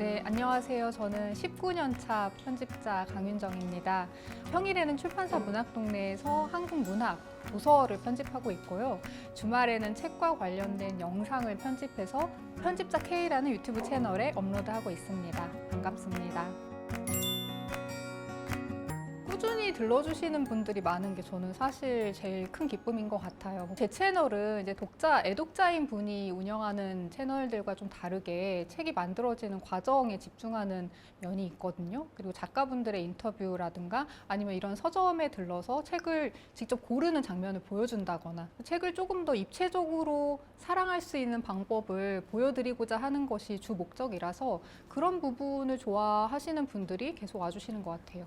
네, 안녕하세요. 저는 19년 차 편집자 강윤정입니다. 평일에는 출판사 문학동네에서 한국문학, 도서를 편집하고 있고요. 주말에는 책과 관련된 영상을 편집해서 편집자 K라는 유튜브 채널에 업로드하고 있습니다. 반갑습니다. 꾸준히 들러주시는 분들이 많은 게 저는 사실 제일 큰 기쁨인 것 같아요. 제 채널은 이제 애독자인 분이 운영하는 채널들과 좀 다르게 책이 만들어지는 과정에 집중하는 면이 있거든요. 그리고 작가분들의 인터뷰라든가 아니면 이런 서점에 들러서 책을 직접 고르는 장면을 보여준다거나 책을 조금 더 입체적으로 사랑할 수 있는 방법을 보여드리고자 하는 것이 주 목적이라서 그런 부분을 좋아하시는 분들이 계속 와주시는 것 같아요.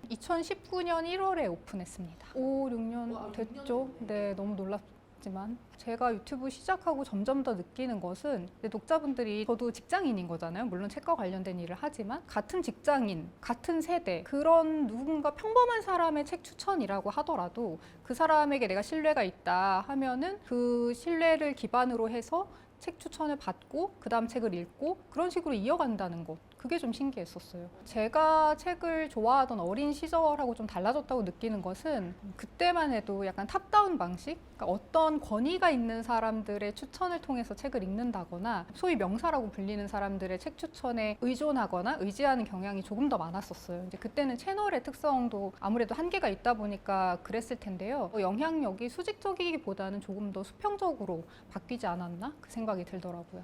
2019년 1월에 오픈했습니다. 5, 6년 됐죠? 네, 너무 놀랍지만 제가 유튜브 시작하고 점점 더 느끼는 것은 독자분들이 저도 직장인인 거잖아요. 물론 책과 관련된 일을 하지만 같은 직장인, 같은 세대 그런 누군가 평범한 사람의 책 추천이라고 하더라도 그 사람에게 내가 신뢰가 있다 하면은 그 신뢰를 기반으로 해서 책 추천을 받고 그 다음 책을 읽고 그런 식으로 이어간다는 것, 그게 좀 신기했었어요. 제가 책을 좋아하던 어린 시절하고 좀 달라졌다고 느끼는 것은 그때만 해도 약간 탑다운 방식, 그러니까 어떤 권위가 있는 사람들의 추천을 통해서 책을 읽는다거나 소위 명사라고 불리는 사람들의 책 추천에 의존하거나 의지하는 경향이 조금 더 많았었어요. 이제 그때는 채널의 특성도 아무래도 한계가 있다 보니까 그랬을 텐데요. 영향력이 수직적이기보다는 조금 더 수평적으로 바뀌지 않았나? 그 생각이 들더라고요.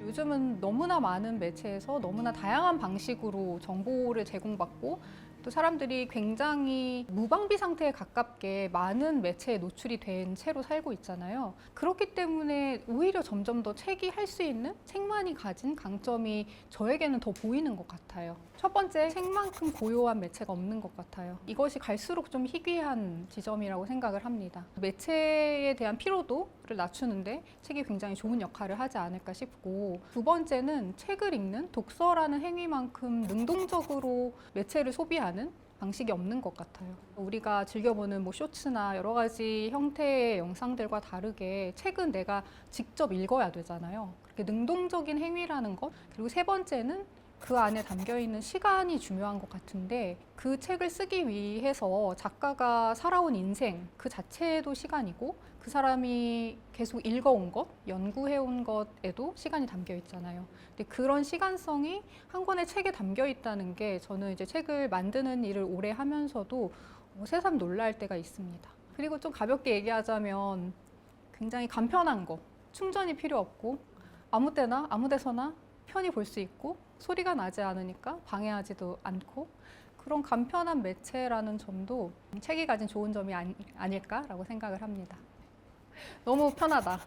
요즘은 너무나 많은 매체에서 너무나 다양한 방식으로 정보를 제공받고 또 사람들이 굉장히 무방비 상태에 가깝게 많은 매체에 노출이 된 채로 살고 있잖아요. 그렇기 때문에 오히려 점점 더 책이 할 수 있는 책만이 가진 강점이 저에게는 더 보이는 것 같아요. 첫 번째, 책만큼 고요한 매체가 없는 것 같아요. 이것이 갈수록 좀 희귀한 지점이라고 생각을 합니다. 매체에 대한 피로도를 낮추는데 책이 굉장히 좋은 역할을 하지 않을까 싶고, 두 번째는 책을 읽는 독서라는 행위만큼 능동적으로 매체를 소비하는 방식이 없는 것 같아요. 우리가 즐겨보는 쇼츠나 여러 가지 형태의 영상들과 다르게 책은 내가 직접 읽어야 되잖아요. 그렇게 능동적인 행위라는 것, 그리고 세 번째는 그 안에 담겨있는 시간이 중요한 것 같은데, 그 책을 쓰기 위해서 작가가 살아온 인생 그 자체도 시간이고 그 사람이 계속 읽어온 것, 연구해온 것에도 시간이 담겨 있잖아요. 근데 그런 시간성이 한 권의 책에 담겨 있다는 게 저는 이제 책을 만드는 일을 오래 하면서도 새삼 놀랄 때가 있습니다. 그리고 좀 가볍게 얘기하자면 굉장히 간편한 거, 충전이 필요 없고 아무 때나 아무 데서나 편히 볼 수 있고 소리가 나지 않으니까 방해하지도 않고 그런 간편한 매체라는 점도 책이 가진 좋은 점이 아닐까라고 생각을 합니다. 너무 편하다.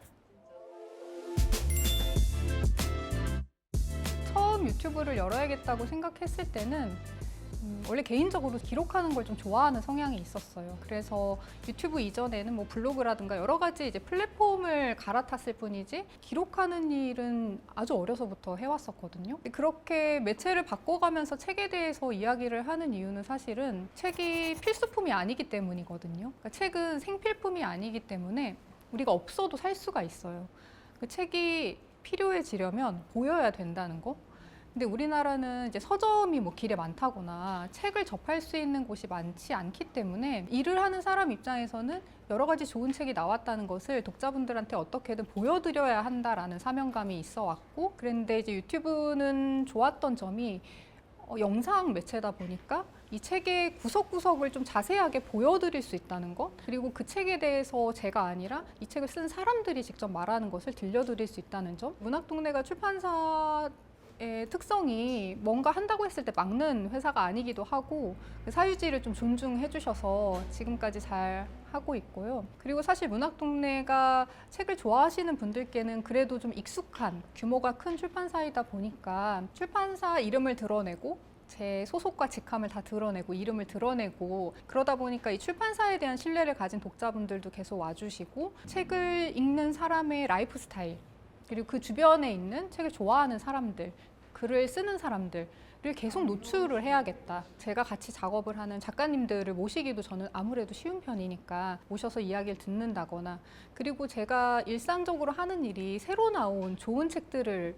처음 유튜브를 열어야겠다고 생각했을 때는 원래 개인적으로 기록하는 걸 좀 좋아하는 성향이 있었어요. 그래서 유튜브 이전에는 뭐 블로그라든가 여러 가지 이제 플랫폼을 갈아탔을 뿐이지 기록하는 일은 아주 어려서부터 해왔었거든요. 그렇게 매체를 바꿔가면서 책에 대해서 이야기를 하는 이유는 사실은 책이 필수품이 아니기 때문이거든요. 그러니까 책은 생필품이 아니기 때문에 우리가 없어도 살 수가 있어요. 그 책이 필요해지려면 보여야 된다는 거. 근데 우리나라는 이제 서점이 뭐 길에 많다거나 책을 접할 수 있는 곳이 많지 않기 때문에 일을 하는 사람 입장에서는 여러 가지 좋은 책이 나왔다는 것을 독자분들한테 어떻게든 보여드려야 한다라는 사명감이 있어 왔고, 그런데 이제 유튜브는 좋았던 점이 영상 매체다 보니까 이 책의 구석구석을 좀 자세하게 보여드릴 수 있다는 것, 그리고 그 책에 대해서 제가 아니라 이 책을 쓴 사람들이 직접 말하는 것을 들려드릴 수 있다는 점. 문학동네가 출판사의 특성이 뭔가 한다고 했을 때 막는 회사가 아니기도 하고 사유지를 좀 존중해 주셔서 지금까지 잘 하고 있고요. 그리고 사실 문학동네가 책을 좋아하시는 분들께는 그래도 좀 익숙한 규모가 큰 출판사이다 보니까 출판사 이름을 드러내고 제 소속과 직함을 다 드러내고 이름을 드러내고 그러다 보니까 이 출판사에 대한 신뢰를 가진 독자분들도 계속 와주시고 책을 읽는 사람의 라이프 스타일 그리고 그 주변에 있는 책을 좋아하는 사람들 글을 쓰는 사람들을 계속 노출을 해야겠다. 제가 같이 작업을 하는 작가님들을 모시기도 저는 아무래도 쉬운 편이니까 모셔서 이야기를 듣는다거나, 그리고 제가 일상적으로 하는 일이 새로 나온 좋은 책들을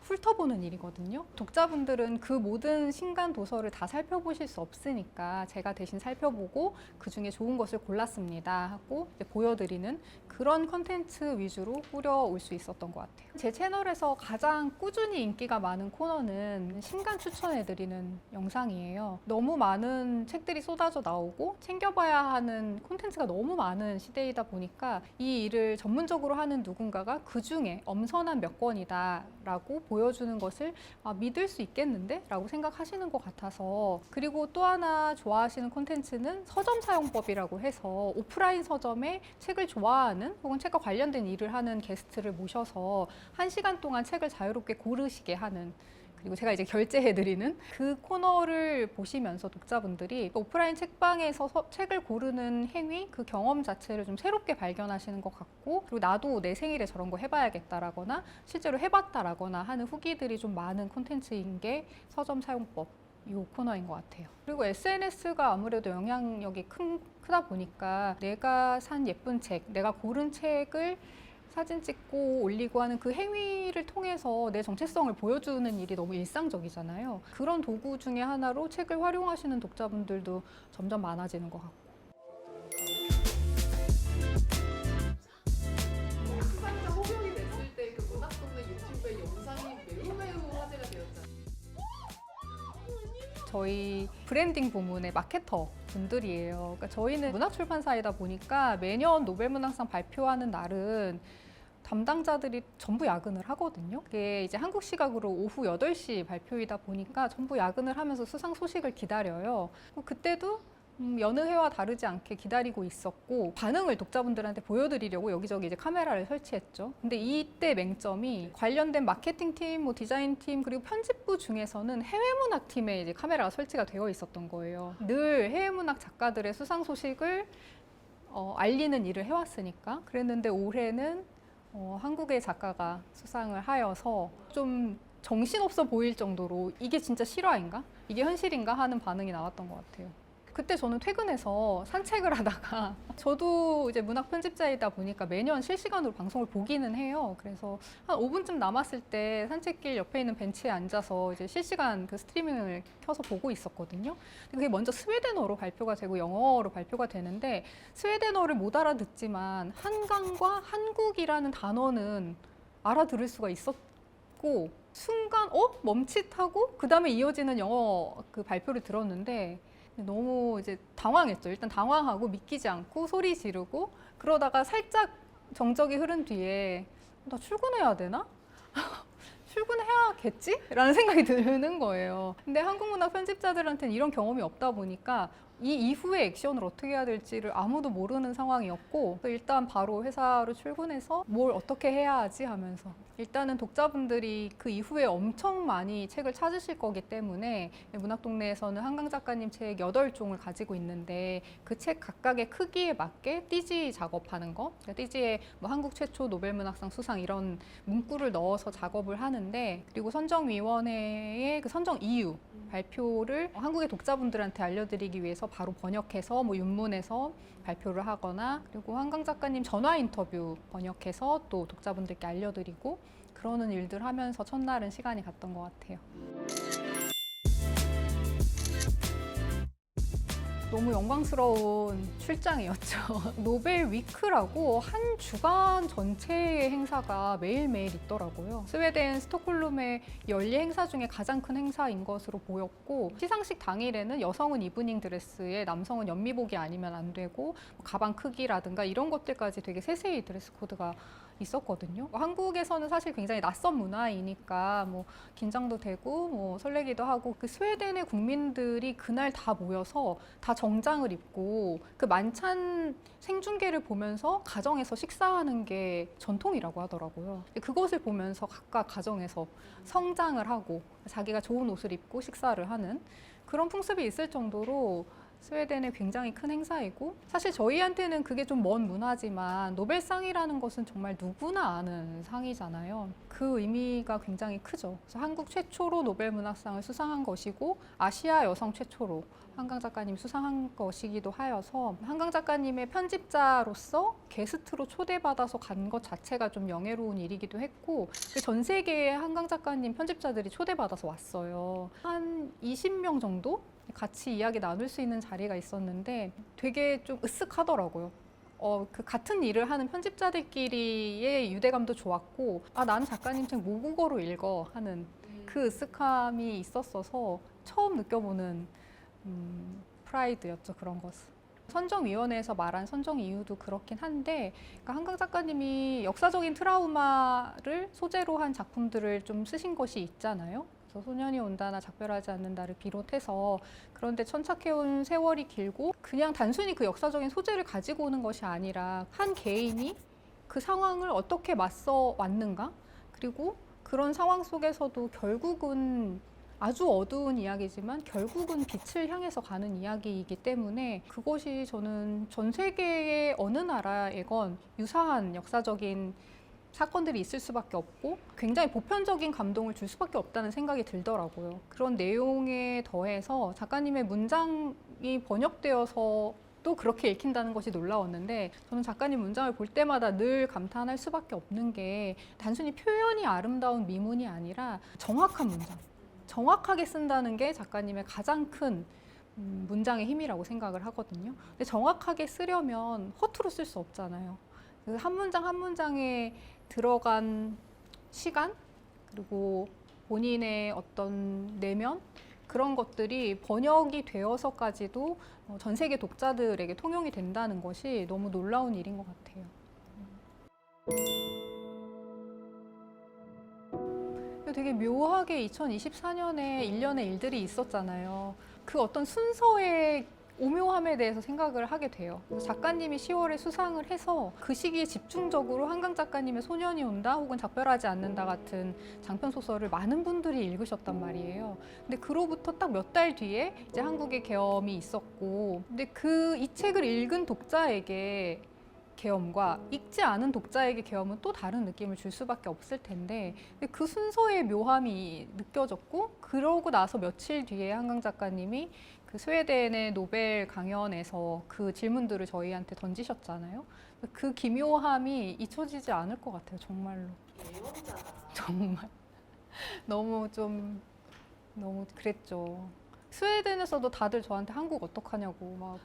훑어보는 일이거든요. 독자분들은 그 모든 신간 도서를 다 살펴보실 수 없으니까 제가 대신 살펴보고 그 중에 좋은 것을 골랐습니다 하고 이제 보여드리는 그런 컨텐츠 위주로 꾸려올 수 있었던 것 같아요. 제 채널에서 가장 꾸준히 인기가 많은 코너는 신간 추천해드리는 영상이에요. 너무 많은 책들이 쏟아져 나오고 챙겨봐야 하는 콘텐츠가 너무 많은 시대이다 보니까 이 일을 전문적으로 하는 누군가가 그 중에 엄선한 몇 권이다 라고 보여주는 것을 믿을 수 있겠는데? 라고 생각하시는 것 같아서. 그리고 또 하나 좋아하시는 콘텐츠는 서점 사용법이라고 해서 오프라인 서점에 책을 좋아하는 혹은 책과 관련된 일을 하는 게스트를 모셔서 1시간 동안 책을 자유롭게 고르시게 하는, 그리고 제가 이제 결제해드리는 그 코너를 보시면서 독자분들이 오프라인 책방에서 책을 고르는 행위, 그 경험 자체를 좀 새롭게 발견하시는 것 같고, 그리고 나도 내 생일에 저런 거 해봐야겠다라거나 실제로 해봤다라거나 하는 후기들이 좀 많은 콘텐츠인 게 서점 사용법 이 코너인 것 같아요. 그리고 SNS가 아무래도 영향력이 크다 보니까 내가 산 예쁜 책, 내가 고른 책을 사진 찍고 올리고 하는 그 행위를 통해서 내 정체성을 보여주는 일이 너무 일상적이잖아요. 그런 도구 중에 하나로 책을 활용하시는 독자분들도 점점 많아지는 것 같고. 한자 호명이 됐을 때 그 문학동네 유튜브의 영상이 매우 화제가 되었잖아요. 저희 브랜딩 부문의 마케터 분들이에요. 그러니까 저희는 문학출판사이다 보니까 매년 노벨문학상 발표하는 날은 담당자들이 전부 야근을 하거든요. 그게 이제 한국 시각으로 오후 8시 발표이다 보니까 전부 야근을 하면서 수상 소식을 기다려요. 그때도 여느 해와 다르지 않게 기다리고 있었고, 반응을 독자분들한테 보여드리려고 여기저기 이제 카메라를 설치했죠. 근데 이때 맹점이 관련된 마케팅팀, 뭐 디자인팀, 그리고 편집부 중에서는 해외문학팀에 이제 카메라가 설치가 되어 있었던 거예요. 늘 해외문학 작가들의 수상 소식을 알리는 일을 해왔으니까. 그랬는데 올해는 한국의 작가가 수상을 하여서 좀 정신없어 보일 정도로 이게 진짜 실화인가? 이게 현실인가? 하는 반응이 나왔던 것 같아요. 그때 저는 퇴근해서 산책을 하다가 저도 이제 문학 편집자이다 보니까 매년 실시간으로 방송을 보기는 해요. 그래서 한 5분쯤 남았을 때 산책길 옆에 있는 벤치에 앉아서 이제 실시간 그 스트리밍을 켜서 보고 있었거든요. 그게 먼저 스웨덴어로 발표가 되고 영어로 발표가 되는데 스웨덴어를 못 알아듣지만 한강과 한국이라는 단어는 알아들을 수가 있었고, 순간 멈칫하고 그 다음에 이어지는 영어 그 발표를 들었는데 너무 이제 당황했죠. 일단 당황하고 믿기지 않고 소리 지르고, 그러다가 살짝 정적이 흐른 뒤에 나 출근해야 되나? 출근해야겠지? 라는 생각이 드는 거예요. 근데 한국문학 편집자들한테는 이런 경험이 없다 보니까 이 이후에 액션을 어떻게 해야 될지를 아무도 모르는 상황이었고, 일단 바로 회사로 출근해서 뭘 어떻게 해야 하지 하면서, 일단은 독자분들이 그 이후에 엄청 많이 책을 찾으실 거기 때문에 문학동네에서는 한강 작가님 책 8종을 가지고 있는데 그 책 각각의 크기에 맞게 띠지 작업하는 거, 그러니까 띠지에 뭐 한국 최초 노벨문학상 수상 이런 문구를 넣어서 작업을 하는데, 그리고 선정위원회의 그 선정 이유 발표를 한국의 독자분들한테 알려드리기 위해서 바로 번역해서 뭐 윤문에서 발표를 하거나, 그리고 한강 작가님 전화 인터뷰 번역해서 또 독자분들께 알려드리고, 그러는 일들 하면서 첫날은 시간이 갔던 것 같아요. 너무 영광스러운 출장이었죠. 노벨 위크라고 한 주간 전체의 행사가 매일매일 있더라고요. 스웨덴 스톡홀름의 연례 행사 중에 가장 큰 행사인 것으로 보였고, 시상식 당일에는 여성은 이브닝 드레스에 남성은 연미복이 아니면 안 되고, 가방 크기라든가 이런 것들까지 되게 세세히 드레스 코드가 있었거든요. 한국에서는 사실 굉장히 낯선 문화이니까 뭐 긴장도 되고 뭐 설레기도 하고, 그 스웨덴의 국민들이 그날 다 모여서 다 정장을 입고 그 만찬 생중계를 보면서 가정에서 식사하는 게 전통이라고 하더라고요. 그것을 보면서 각각 가정에서 성장을 하고 자기가 좋은 옷을 입고 식사를 하는 그런 풍습이 있을 정도로 스웨덴의 굉장히 큰 행사이고 사실 저희한테는 그게 좀 먼 문화지만 노벨상이라는 것은 정말 누구나 아는 상이잖아요. 그 의미가 굉장히 크죠. 그래서 한국 최초로 노벨문학상을 수상한 것이고 아시아 여성 최초로 한강 작가님이 수상한 것이기도 하여서 한강 작가님의 편집자로서 게스트로 초대받아서 간 것 자체가 좀 영예로운 일이기도 했고 전 세계의 한강 작가님 편집자들이 초대받아서 왔어요. 한 20명 정도 같이 이야기 나눌 수 있는 자리가 있었는데 되게 좀 으쓱하더라고요. 그 같은 일을 하는 편집자들끼리의 유대감도 좋았고 나는 작가님 책 모국어로 읽어 하는 그 으쓱함이 있었어서 처음 느껴보는 프라이드였죠. 그런 것은. 선정위원회에서 말한 선정 이유도 그렇긴 한데 그러니까 한강 작가님이 역사적인 트라우마를 소재로 한 작품들을 좀 쓰신 것이 있잖아요. 그래서 소년이 온다나 작별하지 않는다를 비롯해서 그런데 천착해온 세월이 길고 그냥 단순히 그 역사적인 소재를 가지고 오는 것이 아니라 한 개인이 그 상황을 어떻게 맞서 왔는가 그리고 그런 상황 속에서도 결국은 아주 어두운 이야기지만 결국은 빛을 향해서 가는 이야기이기 때문에 그것이 저는 전 세계의 어느 나라에건 유사한 역사적인 사건들이 있을 수밖에 없고 굉장히 보편적인 감동을 줄 수밖에 없다는 생각이 들더라고요. 그런 내용에 더해서 작가님의 문장이 번역되어서 또 그렇게 읽힌다는 것이 놀라웠는데 저는 작가님 문장을 볼 때마다 늘 감탄할 수밖에 없는 게 단순히 표현이 아름다운 미문이 아니라 정확한 문장. 정확하게 쓴다는 게 작가님의 가장 큰 문장의 힘이라고 생각을 하거든요. 근데 정확하게 쓰려면 허투루 쓸 수 없잖아요. 한 문장 한 문장에 들어간 시간 그리고 본인의 어떤 내면 그런 것들이 번역이 되어서까지도 전 세계 독자들에게 통용이 된다는 것이 너무 놀라운 일인 것 같아요. 되게 묘하게 2024년에 일련의 일들이 있었잖아요. 그 어떤 순서의 오묘함에 대해서 생각을 하게 돼요. 작가님이 10월에 수상을 해서 그 시기에 집중적으로 한강 작가님의 소년이 온다 혹은 작별하지 않는다 같은 장편 소설을 많은 분들이 읽으셨단 말이에요. 근데 그로부터 딱 몇 달 뒤에 이제 한국의 계엄이 있었고 근데 이 책을 읽은 독자에게 계엄과 읽지 않은 독자에게 계엄은 또 다른 느낌을 줄 수밖에 없을 텐데 그 순서의 묘함이 느껴졌고 그러고 나서 며칠 뒤에 한강 작가님이 그 스웨덴의 노벨 강연에서 그 질문들을 저희한테 던지셨잖아요. 그 기묘함이 잊혀지지 않을 것 같아요. 정말로. 예언자다. 정말 너무 그랬죠. 스웨덴에서도 다들 저한테 한국 어떡하냐고 막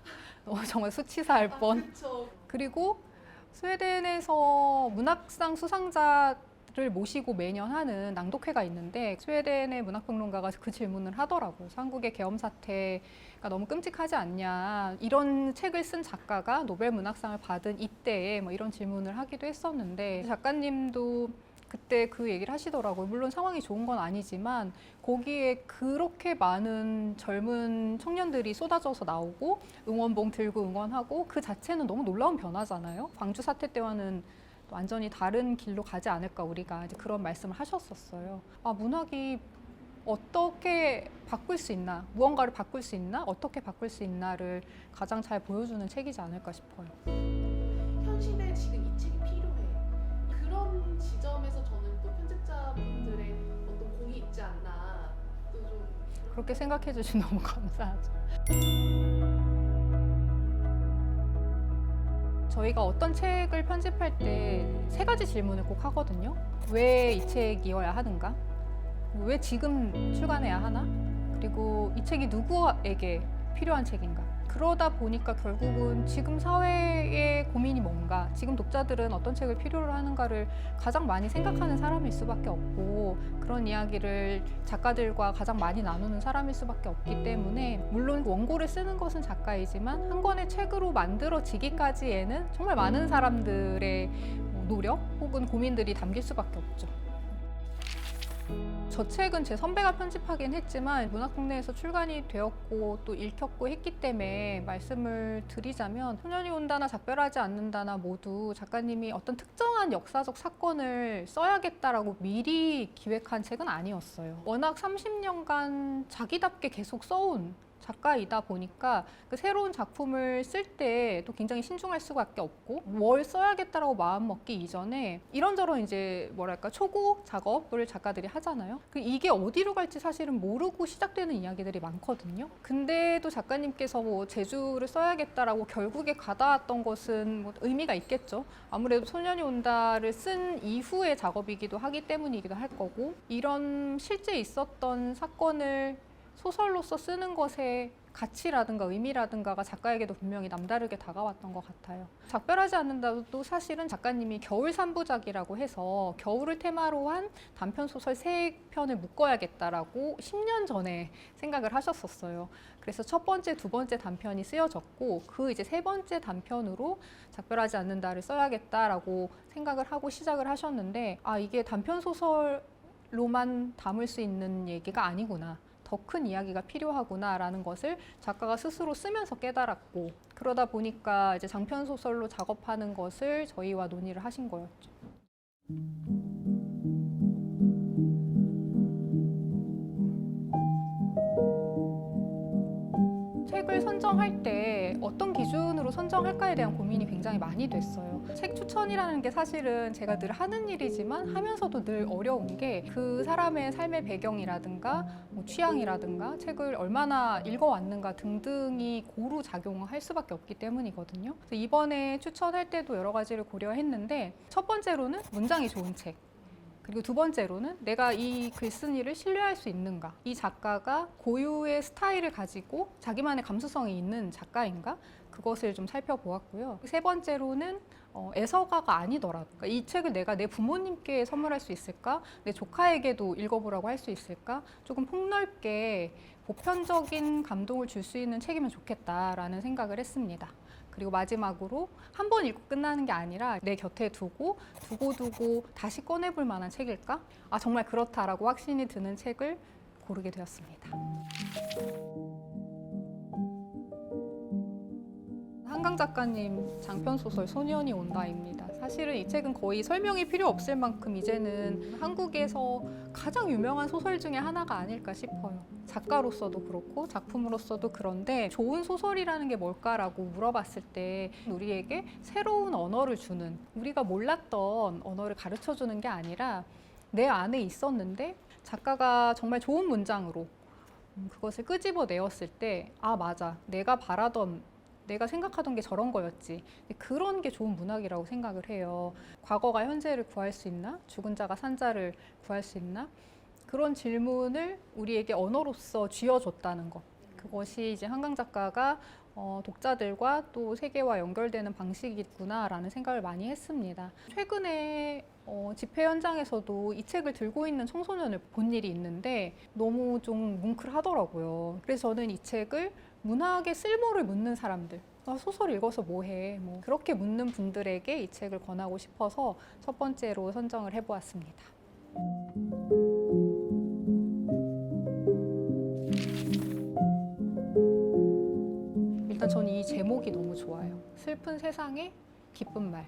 정말 수치사할 뻔. 그쵸. 그리고 스웨덴에서 문학상 수상자를 모시고 매년 하는 낭독회가 있는데 스웨덴의 문학평론가가 그 질문을 하더라고요. 그래서 한국의 계엄 사태가 너무 끔찍하지 않냐. 이런 책을 쓴 작가가 노벨 문학상을 받은 이때에 뭐 이런 질문을 하기도 했었는데 작가님도 그때 그 얘기를 하시더라고요. 물론 상황이 좋은 건 아니지만 거기에 그렇게 많은 젊은 청년들이 쏟아져서 나오고 응원봉 들고 응원하고 그 자체는 너무 놀라운 변화잖아요. 광주 사태 때와는 완전히 다른 길로 가지 않을까 우리가 이제 그런 말씀을 하셨었어요. 문학이 어떻게 바꿀 수 있나, 무언가를 바꿀 수 있나, 어떻게 바꿀 수 있나를 가장 잘 보여주는 책이지 않을까 싶어요. 현 시대에 지금 이 책이 필요해. 그런 지점에서 저는 또 편집자분들의 어떤 공이 있지 않나. 또 좀 그렇게 생각해 주시면 너무 감사하죠. 저희가 어떤 책을 편집할 때 3가지 질문을 꼭 하거든요. 왜 이 책이어야 하는가? 왜 지금 출간해야 하나? 그리고 이 책이 누구에게 필요한 책인가? 그러다 보니까 결국은 지금 사회의 고민이 뭔가, 지금 독자들은 어떤 책을 필요로 하는가를 가장 많이 생각하는 사람일 수밖에 없고 그런 이야기를 작가들과 가장 많이 나누는 사람일 수밖에 없기 때문에 물론 원고를 쓰는 것은 작가이지만 한 권의 책으로 만들어지기까지에는 정말 많은 사람들의 노력 혹은 고민들이 담길 수밖에 없죠. 저 책은 제 선배가 편집하긴 했지만 문학동네에서 출간이 되었고 또 읽혔고 했기 때문에 말씀을 드리자면 소년이 온다나 작별하지 않는다나 모두 작가님이 어떤 특정한 역사적 사건을 써야겠다라고 미리 기획한 책은 아니었어요. 워낙 30년간 자기답게 계속 써온 작가이다 보니까 그 새로운 작품을 쓸 때 또 굉장히 신중할 수밖에 없고 뭘 써야겠다라고 마음 먹기 이전에 이런저런 이제 뭐랄까 초고 작업을 작가들이 하잖아요. 이게 어디로 갈지 사실은 모르고 시작되는 이야기들이 많거든요. 근데 또 작가님께서 뭐 제주를 써야겠다라고 결국에 가닿았던 것은 뭐 의미가 있겠죠. 아무래도 소년이 온다를 쓴 이후의 작업이기도 하기 때문이기도 할 거고, 이런 실제 있었던 사건을 소설로서 쓰는 것의 가치라든가 의미라든가가 작가에게도 분명히 남다르게 다가왔던 것 같아요. 작별하지 않는다도 사실은 작가님이 겨울 3부작이라고 해서 겨울을 테마로 한 단편소설 3편을 묶어야겠다라고 10년 전에 생각을 하셨었어요. 그래서 첫 번째, 두 번째 단편이 쓰여졌고, 그 이제 세 번째 단편으로 작별하지 않는다를 써야겠다라고 생각을 하고 시작을 하셨는데, 아, 이게 단편소설로만 담을 수 있는 얘기가 아니구나. 더 큰 이야기가 필요하구나라는 것을 작가가 스스로 쓰면서 깨달았고, 그러다 보니까 이제 장편 소설로 작업하는 것을 저희와 논의를 하신 거였죠. 책을 선정할 때 어떤 기준으로 선정할까에 대한 고민이 굉장히 많이 됐어요. 책 추천이라는 게 사실은 제가 늘 하는 일이지만 하면서도 늘 어려운 게 그 사람의 삶의 배경이라든가 뭐 취향이라든가 책을 얼마나 읽어왔는가 등등이 고루 작용할 수밖에 없기 때문이거든요. 그래서 이번에 추천할 때도 여러 가지를 고려했는데, 첫 번째로는 문장이 좋은 책, 그리고 두 번째로는 내가 이 글쓴이를 신뢰할 수 있는가, 이 작가가 고유의 스타일을 가지고 자기만의 감수성이 있는 작가인가, 그것을 좀 살펴보았고요. 세 번째로는 애서가가 아니더라도, 그러니까 이 책을 내가 내 부모님께 선물할 수 있을까, 내 조카에게도 읽어보라고 할 수 있을까, 조금 폭넓게 보편적인 감동을 줄 수 있는 책이면 좋겠다라는 생각을 했습니다. 그리고 마지막으로 한 번 읽고 끝나는 게 아니라 내 곁에 두고 다시 꺼내볼 만한 책일까? 아, 정말 그렇다라고 확신이 드는 책을 고르게 되었습니다. 한강 작가님 장편소설 소년이 온다입니다. 사실은 이 책은 거의 설명이 필요 없을 만큼 이제는 한국에서 가장 유명한 소설 중에 하나가 아닐까 싶어요. 작가로서도 그렇고 작품으로서도 그런데, 좋은 소설이라는 게 뭘까라고 물어봤을 때 우리에게 새로운 언어를 주는, 우리가 몰랐던 언어를 가르쳐주는 게 아니라 내 안에 있었는데 작가가 정말 좋은 문장으로 그것을 끄집어내었을 때, 아, 맞아, 내가 생각하던 게 저런 거였지. 그런 게 좋은 문학이라고 생각을 해요. 과거가 현재를 구할 수 있나? 죽은 자가 산자를 구할 수 있나? 그런 질문을 우리에게 언어로서 쥐어줬다는 것. 그것이 이제 한강 작가가 독자들과 또 세계와 연결되는 방식이구나라는 생각을 많이 했습니다. 최근에 집회 현장에서도 이 책을 들고 있는 청소년을 본 일이 있는데 너무 좀 뭉클하더라고요. 그래서 저는 이 책을 문학의 쓸모를 묻는 사람들, 소설 읽어서 뭐해, 뭐 그렇게 묻는 분들에게 이 책을 권하고 싶어서 첫 번째로 선정을 해보았습니다. 일단 저는 이 제목이 너무 좋아요. 슬픈 세상에 기쁜 말.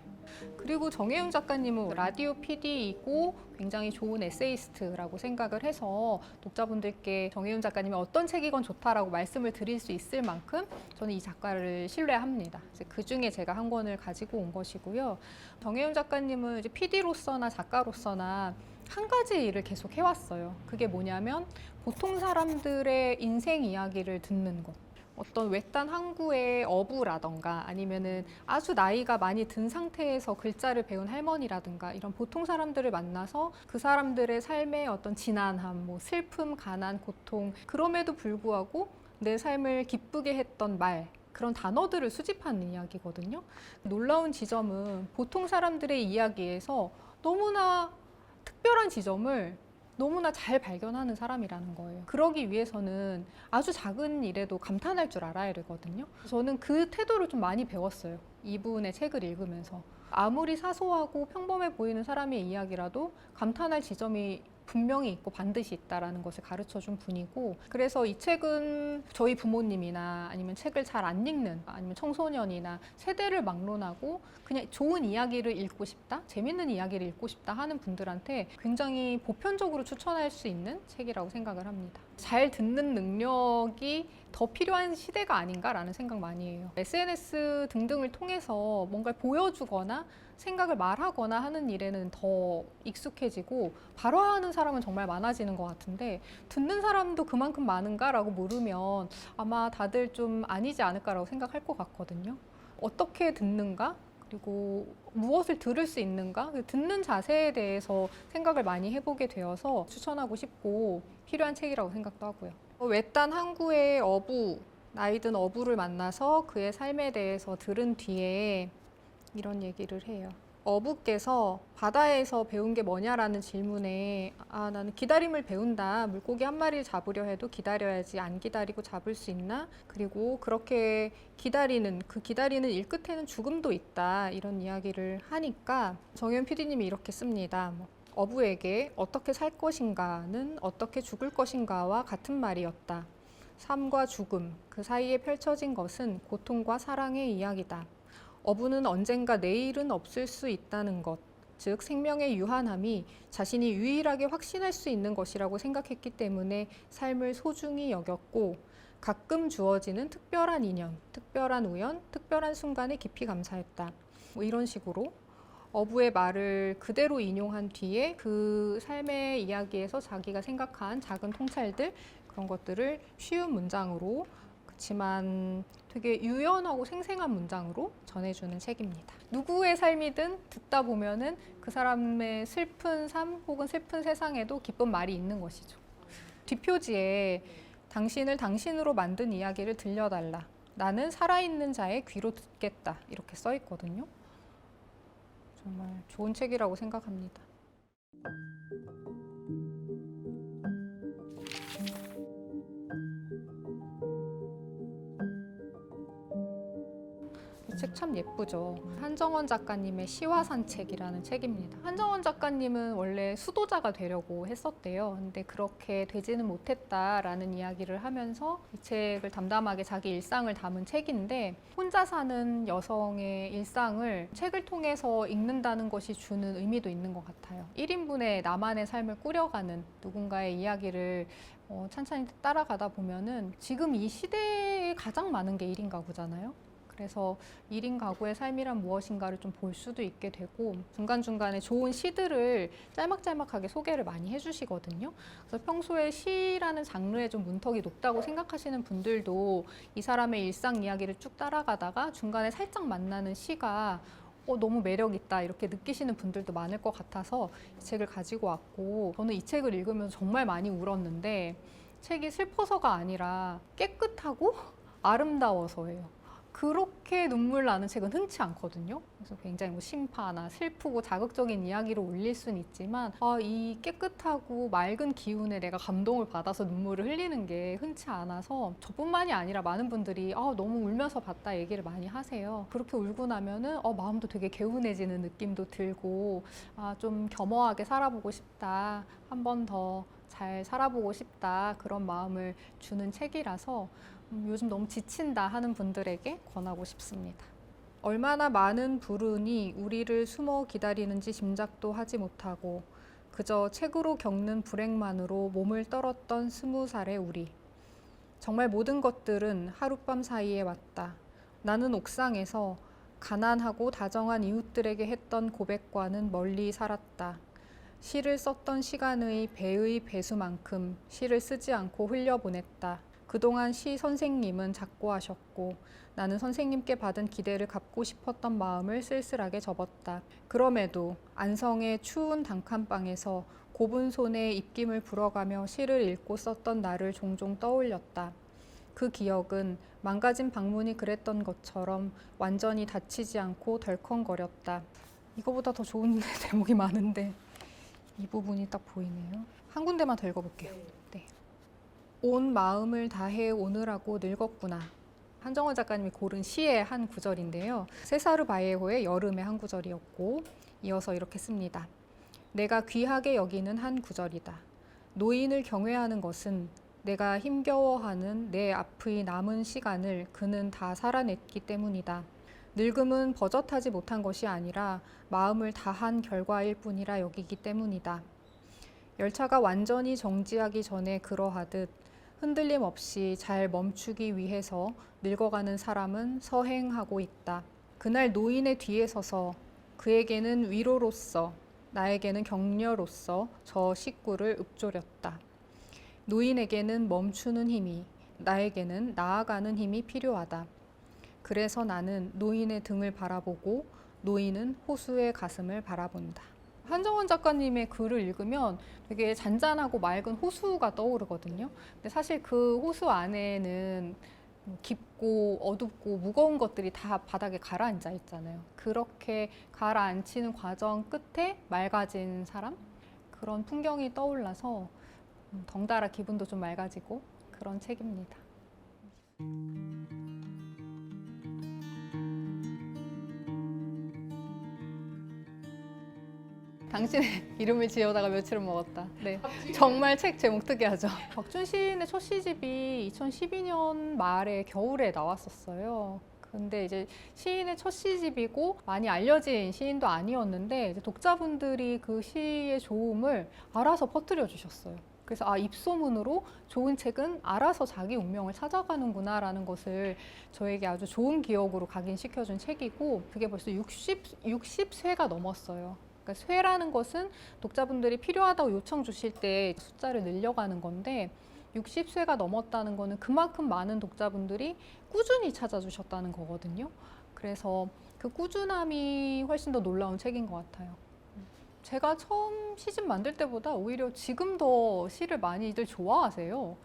그리고 정혜윤 작가님은 라디오 PD이고 굉장히 좋은 에세이스트라고 생각을 해서 독자분들께 정혜윤 작가님이 어떤 책이건 좋다라고 말씀을 드릴 수 있을 만큼 저는 이 작가를 신뢰합니다. 그 중에 제가 한 권을 가지고 온 것이고요. 정혜윤 작가님은 이제 PD로서나 작가로서나 한 가지 일을 계속 해왔어요. 그게 뭐냐면 보통 사람들의 인생 이야기를 듣는 것. 어떤 외딴 항구의 어부라던가 아니면은 아주 나이가 많이 든 상태에서 글자를 배운 할머니라든가 이런 보통 사람들을 만나서 그 사람들의 삶의 어떤 지난함, 뭐 슬픔, 가난, 고통, 그럼에도 불구하고 내 삶을 기쁘게 했던 말, 그런 단어들을 수집하는 이야기거든요. 놀라운 지점은 보통 사람들의 이야기에서 너무나 특별한 지점을 너무나 잘 발견하는 사람이라는 거예요. 그러기 위해서는 아주 작은 일에도 감탄할 줄 알아야 되거든요. 저는 그 태도를 좀 많이 배웠어요. 이분의 책을 읽으면서. 아무리 사소하고 평범해 보이는 사람의 이야기라도 감탄할 지점이 분명히 있고 반드시 있다라는 것을 가르쳐준 분이고, 그래서 이 책은 저희 부모님이나 아니면 책을 잘 안 읽는 아니면 청소년이나 세대를 막론하고 그냥 좋은 이야기를 읽고 싶다, 재밌는 이야기를 읽고 싶다 하는 분들한테 굉장히 보편적으로 추천할 수 있는 책이라고 생각을 합니다. 잘 듣는 능력이 더 필요한 시대가 아닌가라는 생각 많이 해요. SNS 등등을 통해서 뭔가를 보여주거나 생각을 말하거나 하는 일에는 더 익숙해지고 바로 하는 사람은 정말 많아지는 것 같은데 듣는 사람도 그만큼 많은가라고 물으면 아마 다들 좀 아니지 않을까라고 생각할 것 같거든요. 어떻게 듣는가? 그리고 무엇을 들을 수 있는가? 듣는 자세에 대해서 생각을 많이 해보게 되어서 추천하고 싶고 필요한 책이라고 생각도 하고요. 외딴 항구의 어부, 나이든 어부를 만나서 그의 삶에 대해서 들은 뒤에 이런 얘기를 해요. 어부께서 바다에서 배운 게 뭐냐라는 질문에 나는 기다림을 배운다. 물고기 한 마리를 잡으려 해도 기다려야지 안 기다리고 잡을 수 있나? 그리고 그렇게 기다리는 일 끝에는 죽음도 있다. 이런 이야기를 하니까 정현 PD님이 이렇게 씁니다. 어부에게 어떻게 살 것인가는 어떻게 죽을 것인가와 같은 말이었다. 삶과 죽음, 그 사이에 펼쳐진 것은 고통과 사랑의 이야기다. 어부는 언젠가 내일은 없을 수 있다는 것, 즉 생명의 유한함이 자신이 유일하게 확신할 수 있는 것이라고 생각했기 때문에 삶을 소중히 여겼고 가끔 주어지는 특별한 인연, 특별한 우연, 특별한 순간에 깊이 감사했다. 이런 식으로 어부의 말을 그대로 인용한 뒤에 그 삶의 이야기에서 자기가 생각한 작은 통찰들 그런 것들을 쉬운 문장으로 그렇지만 되게 유연하고 생생한 문장으로 전해주는 책입니다. 누구의 삶이든 듣다 보면은 그 사람의 슬픈 삶 혹은 슬픈 세상에도 기쁜 말이 있는 것이죠. 뒷표지에 당신을 당신으로 만든 이야기를 들려달라. 나는 살아있는 자의 귀로 듣겠다. 이렇게 써 있거든요. 정말 좋은 책이라고 생각합니다. 이 책 참 예쁘죠. 한정원 작가님의 시와 산책이라는 책입니다. 한정원 작가님은 원래 수도자가 되려고 했었대요. 근데 그렇게 되지는 못했다라는 이야기를 하면서 이 책을 담담하게 자기 일상을 담은 책인데 혼자 사는 여성의 일상을 책을 통해서 읽는다는 것이 주는 의미도 있는 것 같아요. 1인분의 나만의 삶을 꾸려가는 누군가의 이야기를 찬찬히 따라가다 보면은 지금 이 시대에 가장 많은 게 1인 가구잖아요. 그래서 1인 가구의 삶이란 무엇인가를 좀 볼 수도 있게 되고 중간중간에 좋은 시들을 짤막짤막하게 소개를 많이 해주시거든요. 그래서 평소에 시라는 장르에 좀 문턱이 높다고 생각하시는 분들도 이 사람의 일상 이야기를 쭉 따라가다가 중간에 살짝 만나는 시가 너무 매력있다 이렇게 느끼시는 분들도 많을 것 같아서 이 책을 가지고 왔고 저는 이 책을 읽으면서 정말 많이 울었는데 책이 슬퍼서가 아니라 깨끗하고 아름다워서예요. 그렇게 눈물 나는 책은 흔치 않거든요. 그래서 굉장히 심파나 슬프고 자극적인 이야기로 울릴 수는 있지만 이 깨끗하고 맑은 기운에 내가 감동을 받아서 눈물을 흘리는 게 흔치 않아서 저뿐만이 아니라 많은 분들이 너무 울면서 봤다 얘기를 많이 하세요. 그렇게 울고 나면은 마음도 되게 개운해지는 느낌도 들고 좀 겸허하게 살아보고 싶다. 한 번 더 잘 살아보고 싶다. 그런 마음을 주는 책이라서 요즘 너무 지친다 하는 분들에게 권하고 싶습니다. 얼마나 많은 불운이 우리를 숨어 기다리는지 짐작도 하지 못하고 그저 책으로 겪는 불행만으로 몸을 떨었던 20살의 우리. 정말 모든 것들은 하룻밤 사이에 왔다. 나는 옥상에서 가난하고 다정한 이웃들에게 했던 고백과는 멀리 살았다. 시를 썼던 시간의 배의 배수만큼 시를 쓰지 않고 흘려보냈다. 그동안 시 선생님은 작고하셨고 나는 선생님께 받은 기대를 갚고 싶었던 마음을 쓸쓸하게 접었다. 그럼에도 안성의 추운 단칸방에서 곱은 손에 입김을 불어가며 시를 읽고 썼던 나를 종종 떠올렸다. 그 기억은 망가진 방문이 그랬던 것처럼 완전히 닫히지 않고 덜컹거렸다. 이거보다 더 좋은 제목이 많은데 이 부분이 딱 보이네요. 한 군데만 더 읽어볼게요. 네. 온 마음을 다해 오느라고 늙었구나. 한정원 작가님이 고른 시의 한 구절인데요. 세사르 바예호의 여름의 한 구절이었고 이어서 이렇게 씁니다. 내가 귀하게 여기는 한 구절이다. 노인을 경외하는 것은 내가 힘겨워하는 내 앞의 남은 시간을 그는 다 살아냈기 때문이다. 늙음은 버젓하지 못한 것이 아니라 마음을 다한 결과일 뿐이라 여기기 때문이다. 열차가 완전히 정지하기 전에 그러하듯 흔들림 없이 잘 멈추기 위해서 늙어가는 사람은 서행하고 있다. 그날 노인의 뒤에 서서 그에게는 위로로서 나에게는 격려로서 저 식구를 읊조렸다. 노인에게는 멈추는 힘이, 나에게는 나아가는 힘이 필요하다. 그래서 나는 노인의 등을 바라보고 노인은 호수의 가슴을 바라본다. 한정원 작가님의 글을 읽으면 되게 잔잔하고 맑은 호수가 떠오르거든요. 근데 사실 그 호수 안에는 깊고 어둡고 무거운 것들이 다 바닥에 가라앉아 있잖아요. 그렇게 가라앉히는 과정 끝에 맑아진 사람? 그런 풍경이 떠올라서 덩달아 기분도 좀 맑아지고 그런 책입니다. 당신의 이름을 지어다가 며칠을 먹었다. 네, 정말 책 제목 특이하죠. 박준 시인의 첫 시집이 2012년 말에 겨울에 나왔었어요. 근데 이제 시인의 첫 시집이고 많이 알려진 시인도 아니었는데 이제 독자분들이 그 시의 좋음을 알아서 퍼뜨려 주셨어요. 그래서 입소문으로 좋은 책은 알아서 자기 운명을 찾아가는구나 라는 것을 저에게 아주 좋은 기억으로 각인시켜준 책이고 그게 벌써 60쇄가 넘었어요. 그러니까 쇄라는 것은 독자분들이 필요하다고 요청 주실 때 숫자를 늘려가는 건데 60쇄가 넘었다는 거는 그만큼 많은 독자분들이 꾸준히 찾아주셨다는 거거든요. 그래서 그 꾸준함이 훨씬 더 놀라운 책인 것 같아요. 제가 처음 시집 만들 때보다 오히려 지금 더 시를 많이들 좋아하세요.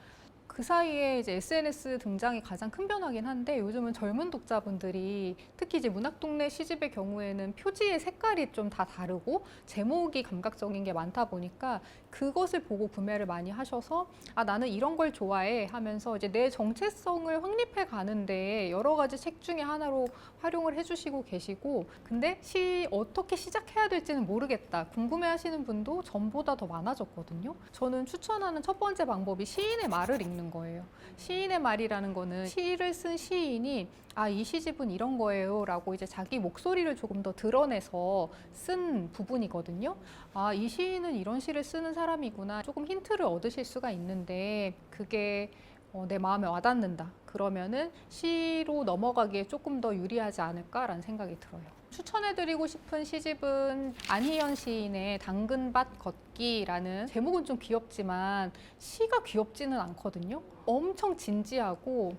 그 사이에 이제 SNS 등장이 가장 큰 변화긴 한데 요즘은 젊은 독자분들이 특히 이제 문학동네 시집의 경우에는 표지의 색깔이 좀 다 다르고 제목이 감각적인 게 많다 보니까 그것을 보고 구매를 많이 하셔서 나는 이런 걸 좋아해 하면서 이제 내 정체성을 확립해 가는데 여러 가지 책 중에 하나로 활용을 해주시고 계시고 근데 어떻게 시작해야 될지는 모르겠다 궁금해 하시는 분도 전보다 더 많아졌거든요. 저는 추천하는 첫 번째 방법이 시인의 말을 읽는 거예요. 시인의 말이라는 거는 시를 쓴 시인이 이 시집은 이런 거예요 라고 이제 자기 목소리를 조금 더 드러내서 쓴 부분이거든요. 이 시인은 이런 시를 쓰는 사람이구나 조금 힌트를 얻으실 수가 있는데 그게 내 마음에 와닿는다 그러면은 시로 넘어가기에 조금 더 유리하지 않을까라는 생각이 들어요. 추천해드리고 싶은 시집은 안희연 시인의 당근밭 걷기라는 제목은 좀 귀엽지만 시가 귀엽지는 않거든요. 엄청 진지하고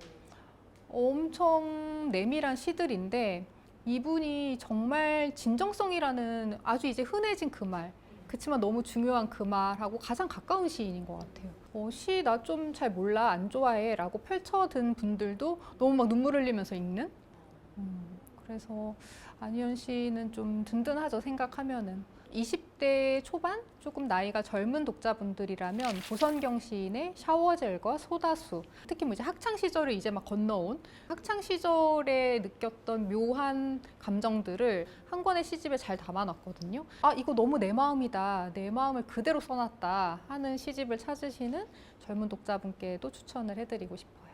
엄청 내밀한 시들인데 이분이 정말 진정성이라는 아주 이제 흔해진 그 말 그렇지만 너무 중요한 그 말하고 가장 가까운 시인인 것 같아요. 시 나 좀 잘 몰라 안 좋아해 라고 펼쳐든 분들도 너무 막 눈물 흘리면서 읽는 그래서 안희연 씨는 좀 든든하죠 생각하면은. 20대 초반 조금 나이가 젊은 독자분들이라면 조선경 시인의 샤워젤과 소다수 특히 이제 학창 시절을 이제 막 건너온 학창 시절에 느꼈던 묘한 감정들을 한 권의 시집에 잘 담아놨거든요. 이거 너무 내 마음이다 내 마음을 그대로 써놨다 하는 시집을 찾으시는 젊은 독자분께도 추천을 해드리고 싶어요.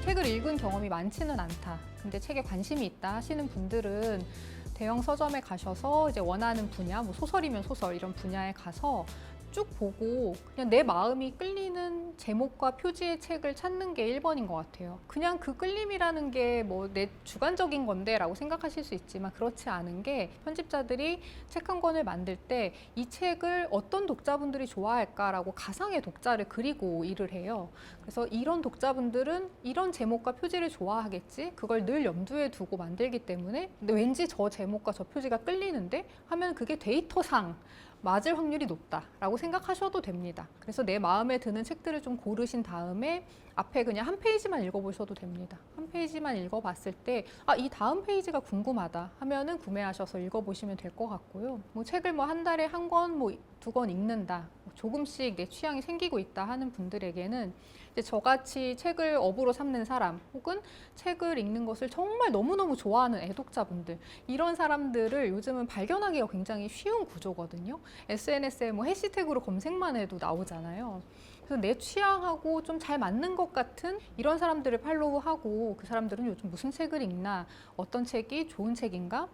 책을 읽은 경험이 많지는 않다. 근데 책에 관심이 있다 하시는 분들은 대형 서점에 가셔서 이제 원하는 분야, 뭐 소설이면 소설 이런 분야에 가서 쭉 보고 그냥 내 마음이 끌리는 제목과 표지의 책을 찾는 게 1번인 것 같아요. 그냥 그 끌림이라는 게 뭐 내 주관적인 건데 라고 생각하실 수 있지만 그렇지 않은 게 편집자들이 책 한 권을 만들 때 이 책을 어떤 독자분들이 좋아할까라고 가상의 독자를 그리고 일을 해요. 그래서 이런 독자분들은 이런 제목과 표지를 좋아하겠지 그걸 늘 염두에 두고 만들기 때문에 근데 왠지 저 제목과 저 표지가 끌리는데 하면 그게 데이터상 맞을 확률이 높다라고 생각하셔도 됩니다. 그래서 내 마음에 드는 책들을 좀 고르신 다음에 앞에 그냥 한 페이지만 읽어보셔도 됩니다. 한 페이지만 읽어봤을 때 이 다음 페이지가 궁금하다 하면은 구매하셔서 읽어보시면 될 것 같고요. 뭐 책을 뭐 한 달에 한 권, 뭐 두 권 읽는다. 조금씩 내 취향이 생기고 있다 하는 분들에게는 이제 저같이 책을 업으로 삼는 사람 혹은 책을 읽는 것을 정말 너무너무 좋아하는 애독자분들 이런 사람들을 요즘은 발견하기가 굉장히 쉬운 구조거든요. SNS에 뭐 해시태그로 검색만 해도 나오잖아요. 그래서 내 취향하고 좀 잘 맞는 것 같은 이런 사람들을 팔로우하고 그 사람들은 요즘 무슨 책을 읽나, 어떤 책이 좋은 책인가,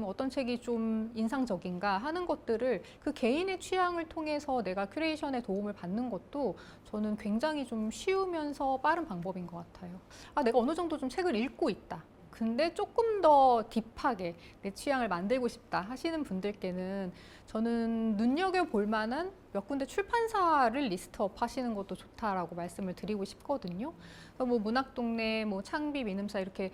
어떤 책이 좀 인상적인가 하는 것들을 그 개인의 취향을 통해서 내가 큐레이션에 도움을 받는 것도 저는 굉장히 좀 쉬우면서 빠른 방법인 것 같아요. 아, 내가 어느 정도 좀 책을 읽고 있다. 근데 조금 더 딥하게 내 취향을 만들고 싶다 하시는 분들께는 저는 눈여겨볼 만한 몇 군데 출판사를 리스트업 하시는 것도 좋다라고 말씀을 드리고 싶거든요. 뭐 문학동네, 뭐 창비, 민음사 이렇게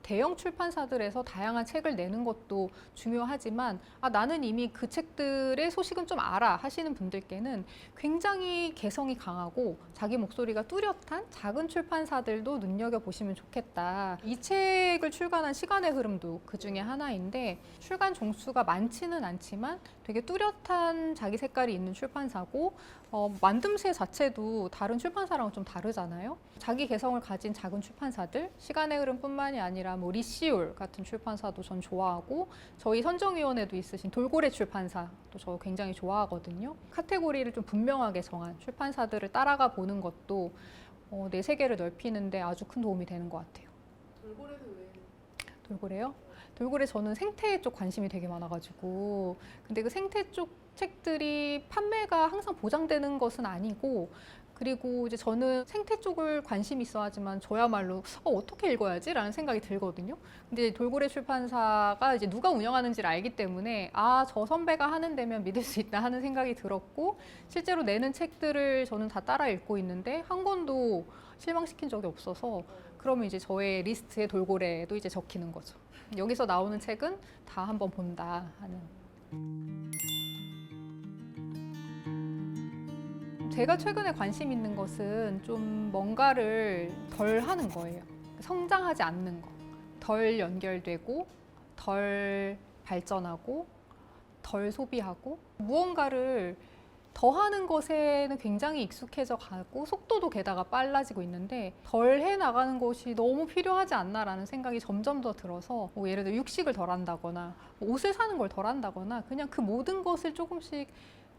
대형 출판사들에서 다양한 책을 내는 것도 중요하지만 아, 나는 이미 그 책들의 소식은 좀 알아 하시는 분들께는 굉장히 개성이 강하고 자기 목소리가 뚜렷한 작은 출판사들도 눈여겨보시면 좋겠다. 이 책을 출간한 시간의 흐름도 그 중에 하나인데 출간 종수가 많지는 않지만 되게 뚜렷한 자기 색깔이 있는 출판사고 만듦새 자체도 다른 출판사랑은 좀 다르잖아요. 자기 개성을 가진 작은 출판사들, 시간의 흐름뿐만이 아니라 뭐 리시올 같은 출판사도 전 좋아하고 저희 선정위원회도 있으신 돌고래 출판사도 저 굉장히 좋아하거든요. 카테고리를 좀 분명하게 정한 출판사들을 따라가 보는 것도 내 세계를 넓히는데 아주 큰 도움이 되는 것 같아요. 돌고래는 왜? 돌고래요? 돌고래 저는 생태 쪽 관심이 되게 많아가지고 근데 그 생태 쪽 책들이 판매가 항상 보장되는 것은 아니고 그리고 이제 저는 생태 쪽을 관심 있어 하지만 저야말로 어떻게 읽어야지? 라는 생각이 들거든요. 근데 돌고래 출판사가 이제 누가 운영하는지를 알기 때문에 아, 저 선배가 하는 데면 믿을 수 있다 하는 생각이 들었고 실제로 내는 책들을 저는 다 따라 읽고 있는데 한 권도 실망시킨 적이 없어서 그러면 이제 저의 리스트에 돌고래도 이제 적히는 거죠. 여기서 나오는 책은 다 한번 본다 하는. 제가 최근에 관심 있는 것은 좀 뭔가를 덜 하는 거예요. 성장하지 않는 거. 덜 연결되고, 덜 발전하고, 덜 소비하고, 무언가를 더 하는 것에는 굉장히 익숙해져 가고 속도도 게다가 빨라지고 있는데 덜 해나가는 것이 너무 필요하지 않나라는 생각이 점점 더 들어서 뭐 예를 들어 육식을 덜 한다거나 뭐 옷을 사는 걸 덜 한다거나 그냥 그 모든 것을 조금씩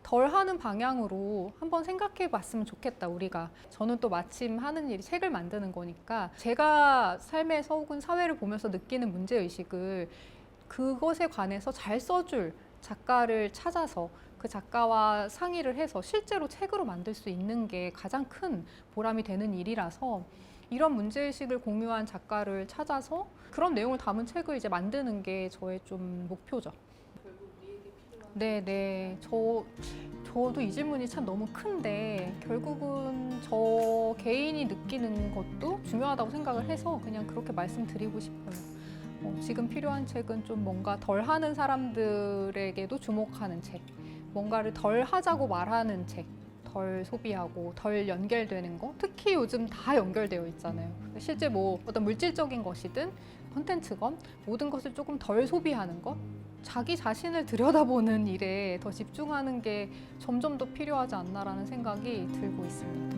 덜 하는 방향으로 한번 생각해 봤으면 좋겠다 우리가. 저는 또 마침 하는 일이 책을 만드는 거니까 제가 삶에서 혹은 사회를 보면서 느끼는 문제의식을 그것에 관해서 잘 써줄 작가를 찾아서 그 작가와 상의를 해서 실제로 책으로 만들 수 있는 게 가장 큰 보람이 되는 일이라서 이런 문제의식을 공유한 작가를 찾아서 그런 내용을 담은 책을 이제 만드는 게 저의 좀 목표죠. 결국 우리에게 필요한 네. 저도 이 질문이 참 너무 큰데 결국은 저 개인이 느끼는 것도 중요하다고 생각을 해서 그냥 그렇게 말씀드리고 싶어요. 지금 필요한 책은 좀 뭔가 덜 하는 사람들에게도 주목하는 책. 뭔가를 덜 하자고 말하는 책, 덜 소비하고 덜 연결되는 거. 특히 요즘 다 연결되어 있잖아요. 실제 뭐 어떤 물질적인 것이든 콘텐츠건 모든 것을 조금 덜 소비하는 것. 자기 자신을 들여다보는 일에 더 집중하는 게 점점 더 필요하지 않나라는 생각이 들고 있습니다.